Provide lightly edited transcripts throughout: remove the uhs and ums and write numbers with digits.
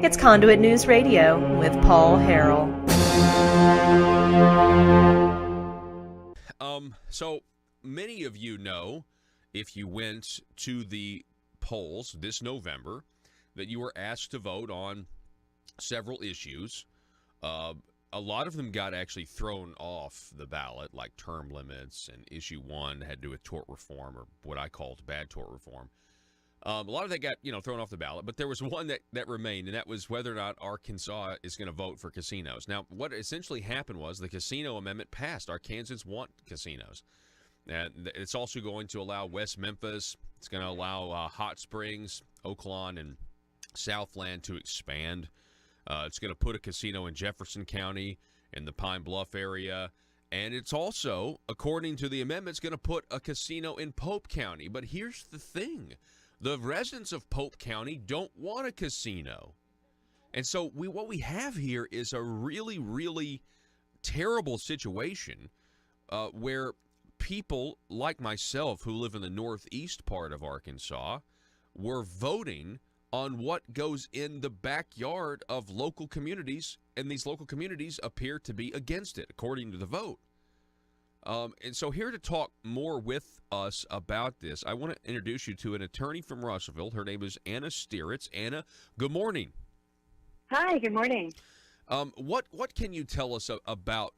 It's Conduit News Radio with Paul Harrell. So many of you know, if you went to the polls this November, that you were asked to vote on several issues. A lot of them got actually thrown off the ballot, like term limits, and issue one had to do with tort reform, or what I called bad tort reform. A lot of that got, thrown off the ballot, but there was one that remained, and that was whether or not Arkansas is going to vote for casinos. Now, what essentially happened was the casino amendment passed. Arkansans want casinos. And it's also going to allow West Memphis. It's going to allow Hot Springs, Oaklawn, and Southland to expand. It's going to put a casino in Jefferson County in the Pine Bluff area. And it's also, according to the amendments, going to put a casino in Pope County. But here's the thing. The residents of Pope County don't want a casino. And so what we have here is a really, really terrible situation where people like myself who live in the northeast part of Arkansas were voting on what goes in the backyard of local communities, and these local communities appear to be against it, according to the vote. And so here to talk more with us about this, I want to introduce you to an attorney from Russellville. Her name is Anna Stiritz. Anna, good morning. Hi, good morning. What can you tell us about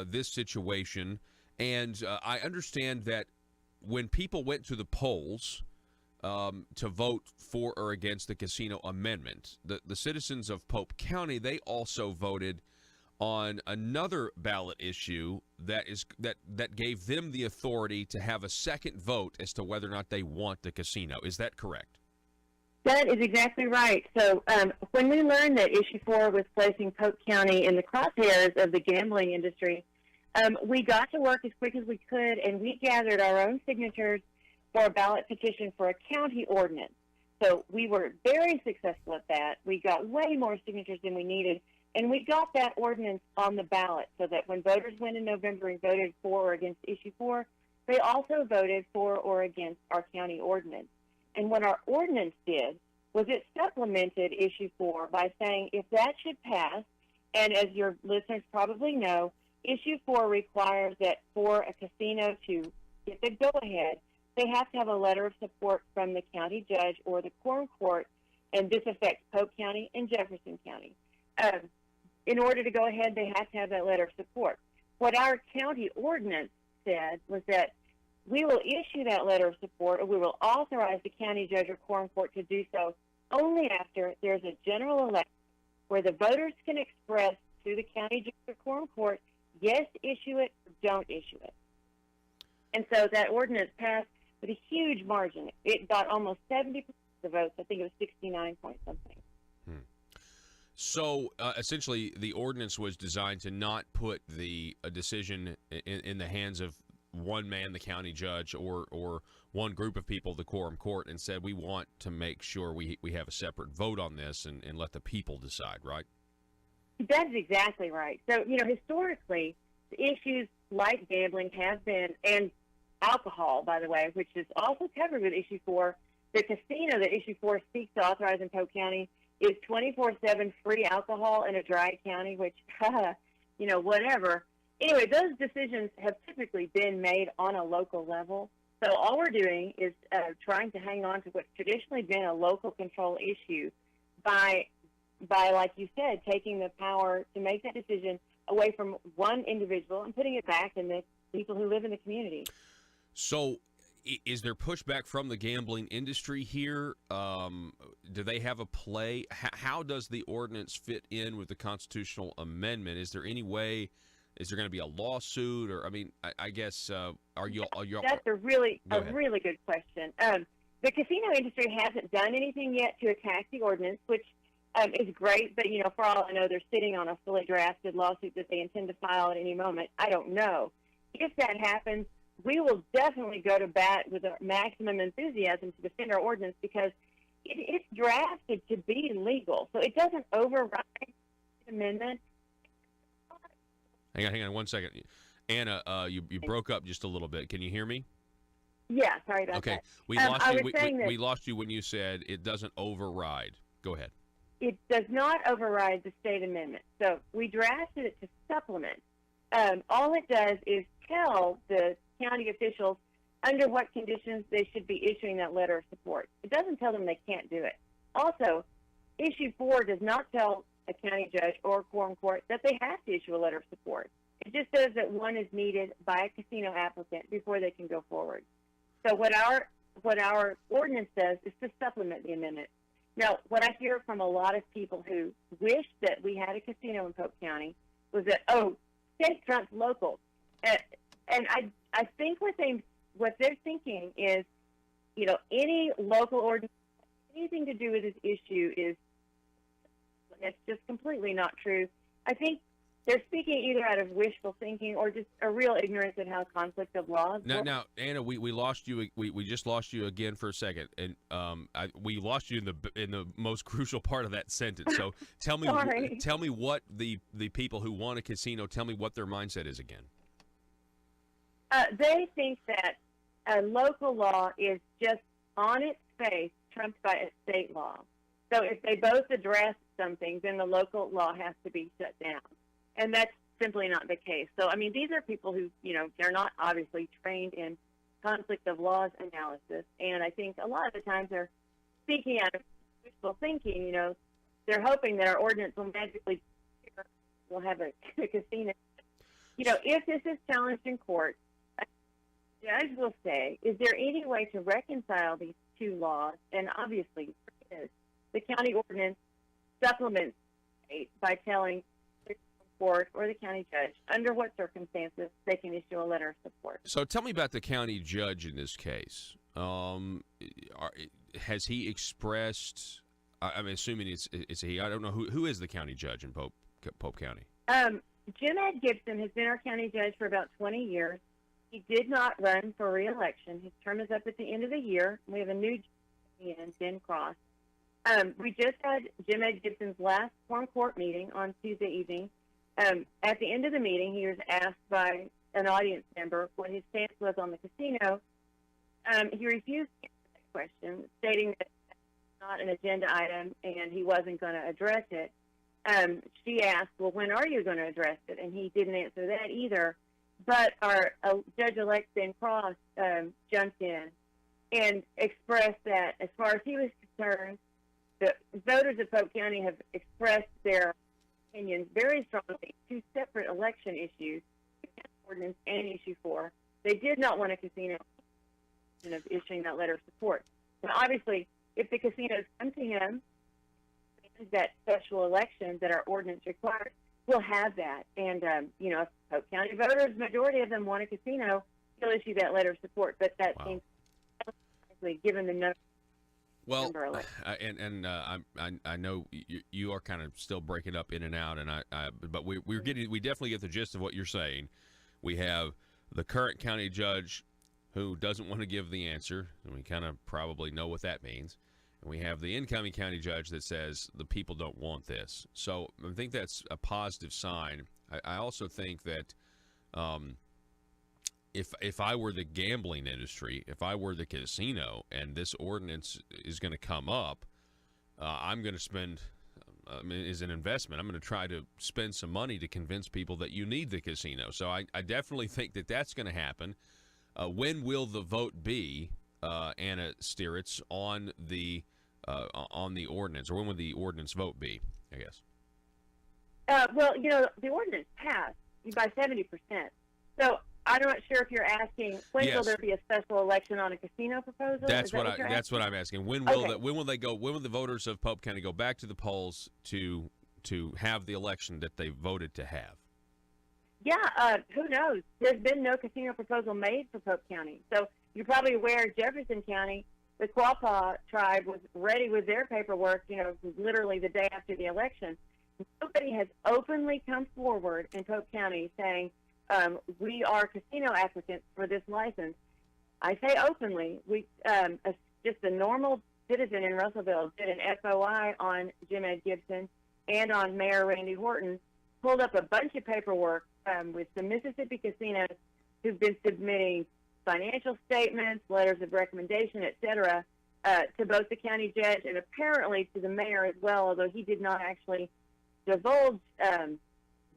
this situation? And I understand that when people went to the polls to vote for or against the casino amendment, the citizens of Pope County, they also voted on another ballot issue that gave them the authority to have a second vote as to whether or not they want the casino. Is that correct? That is exactly right. So when we learned that Issue 4 was placing Pope County in the crosshairs of the gambling industry, we got to work as quick as we could, and we gathered our own signatures for a ballot petition for a county ordinance. So we were very successful at that. We got way more signatures than we needed, and we got that ordinance on the ballot so that when voters went in November and voted for or against Issue 4, they also voted for or against our county ordinance. And what our ordinance did was it supplemented Issue 4 by saying if that should pass, and as your listeners probably know, Issue 4 requires that for a casino to get the go-ahead, they have to have a letter of support from the county judge or the quorum court, and this affects Pope County and Jefferson County. In order to go ahead, they have to have that letter of support. What our county ordinance said was that we will issue that letter of support, or we will authorize the county judge or quorum court to do so only after there's a general election where the voters can express to the county judge or quorum court, yes, issue it, or don't issue it. And so that ordinance passed with a huge margin. It got almost 70% of the votes. I think it was 69 point something. So essentially, the ordinance was designed to not put a decision in the hands of one man, the county judge, or one group of people, the quorum court, and said we want to make sure we have a separate vote on this and let the people decide, right? That's exactly right. So, historically, the issues like gambling have been, and alcohol, by the way, which is also covered with Issue 4, the casino that Issue 4 seeks to authorize in Polk County is 24/7 free alcohol in a dry county, which, whatever. Anyway, those decisions have typically been made on a local level. So all we're doing is trying to hang on to what's traditionally been a local control issue by, like you said, taking the power to make that decision away from one individual and putting it back in the people who live in the community. So is there pushback from the gambling industry here? Do they have a play? How does the ordinance fit in with the constitutional amendment? Is there any way? Is there going to be a lawsuit, or I guess are you? That's a really good question. The casino industry hasn't done anything yet to attack the ordinance, which is great. But for all I know, they're sitting on a fully drafted lawsuit that they intend to file at any moment. I don't know. If that happens, we will definitely go to bat with our maximum enthusiasm to defend our ordinance because it's drafted to be legal, so it doesn't override the amendment. Hang on 1 second. Anna, you broke up just a little bit. Can you hear me? Yeah, sorry about that. Okay, we lost you. We lost you when you said it doesn't override. Go ahead. it does not override the state amendment. So we drafted it to supplement. All it does is tell the county officials under what conditions they should be issuing that letter of support. It doesn't tell them they can't do it. Also, Issue 4 does not tell a county judge or quorum court that they have to issue a letter of support. It just says that one is needed by a casino applicant before they can go forward. So what our ordinance does is to supplement the amendment. Now, what I hear from a lot of people who wish that we had a casino in Polk County was that, oh, state trumps local. And I think what they're thinking is, you know, any local ordinance, anything to do with this issue is, that's just completely not true. I think they're speaking either out of wishful thinking or just a real ignorance of how conflict of laws work. Now, Anna, we lost you. We just lost you again for a second, and we lost you in the most crucial part of that sentence. So tell me what the people who want a casino, tell me what their mindset is again. They think that a local law is just on its face trumped by a state law. So if they both address something, then the local law has to be shut down. And that's simply not the case. So, I mean, these are people who, you know, they're not obviously trained in conflict of laws analysis. And I think a lot of the times they're speaking out of wishful thinking. You know, they're hoping that our ordinance will magically will have a casino. You know, if this is challenged in court, a judge will say, is there any way to reconcile these two laws? And obviously, the county ordinance supplements it by telling the court or the county judge under what circumstances they can issue a letter of support. So tell me about the county judge in this case. Has he expressed? I'm assuming it's he. I don't know who is the county judge in Pope County. Jim Ed Gibson has been our county judge for about 20 years. He did not run for re-election. His term is up at the end of the year. We have a new judge in Ben Cross. We just had Jim Ed Gibson's last quorum court meeting on Tuesday evening. At the end of the meeting, he was asked by an audience member what his stance was on the casino. He refused to answer that question, stating that it's not an agenda item and he wasn't going to address it. She asked, well, when are you going to address it? And he didn't answer that either. But our Judge-elect Ben Cross jumped in and expressed that, as far as he was concerned, the voters of Polk County have expressed their opinions very strongly. Two separate election issues, ordinance and issue 4. They did not want a casino of issuing that letter of support. And obviously, if the casinos come to him, that special election that our ordinance requires, we'll have that. And, you know, if Polk County voters, majority of them want a casino, he'll issue that letter of support. But that seems given the number. Well, I know you are kind of still breaking up in and out, and but we definitely get the gist of what you're saying. We have the current county judge who doesn't want to give the answer, and we kind of probably know what that means. And we have the incoming county judge that says the people don't want this. So I think that's a positive sign. I also think that if I were the gambling industry, if I were the casino, and this ordinance is going to come up, I'm going to spend, as an investment, I'm going to try to spend some money to convince people that you need the casino. So I definitely think that that's going to happen. When will the vote be, Anna Stiritz, on the ordinance, or when will the ordinance vote be, I guess? Well, you know, the ordinance passed by 70%. So I'm not sure if you're asking when will there be a special election on a casino proposal? That's what I'm asking. When will the voters of Pope County go back to the polls to have the election that they voted to have? Yeah, who knows? There's been no casino proposal made for Pope County. So you're probably aware Jefferson County, the Quapaw tribe, was ready with their paperwork, you know, literally the day after the election. Nobody has openly come forward in Polk County saying, we are casino applicants for this license. I say openly. We just a normal citizen in Russellville did an FOI on Jim Ed Gibson and on Mayor Randy Horton, pulled up a bunch of paperwork with some Mississippi casinos who've been submitting financial statements, letters of recommendation, etc., to both the county judge and apparently to the mayor as well, although he did not actually divulge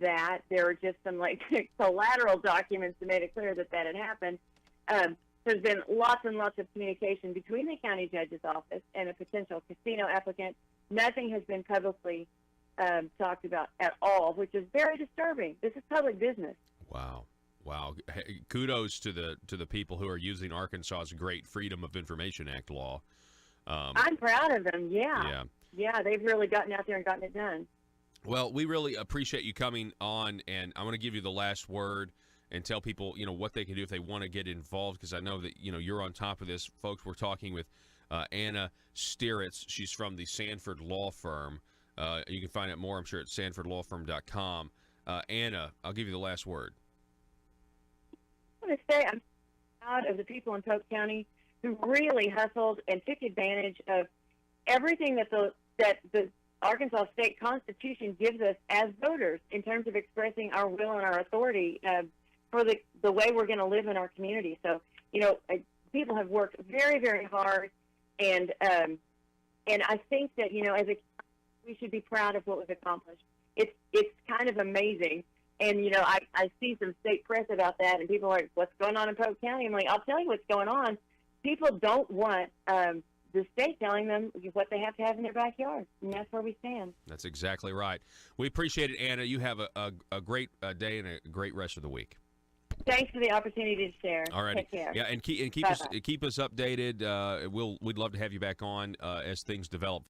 that. There were just some like collateral documents that made it clear that that had happened. There's been lots and lots of communication between the county judge's office and a potential casino applicant. Nothing has been publicly talked about at all, which is very disturbing. This is public business. Wow. Hey, kudos to the people who are using Arkansas's great Freedom of Information Act law. I'm proud of them. Yeah, they've really gotten out there and gotten it done. Well, we really appreciate you coming on, and I want to give you the last word and tell people, what they can do if they want to get involved, because I know that, you're on top of this. Folks, we're talking with Anna Stiritz. She's from the Sanford Law Firm. You can find out more, I'm sure, at sanfordlawfirm.com. Anna, I'll give you the last word. I want to say I'm proud of the people in Polk County who really hustled and took advantage of everything that the Arkansas State Constitution gives us as voters in terms of expressing our will and our authority for the way we're going to live in our community. So, people have worked very, very hard, and I think that, as we should be proud of what was accomplished. It's kind of amazing. And, I see some state press about that, and people are like, what's going on in Polk County? I'm like, I'll tell you what's going on. People don't want the state telling them what they have to have in their backyard, and that's where we stand. That's exactly right. We appreciate it, Anna. You have a great day and a great rest of the week. Thanks for the opportunity to share. All right. Take care. Yeah, and keep us updated. We'd love to have you back on as things develop.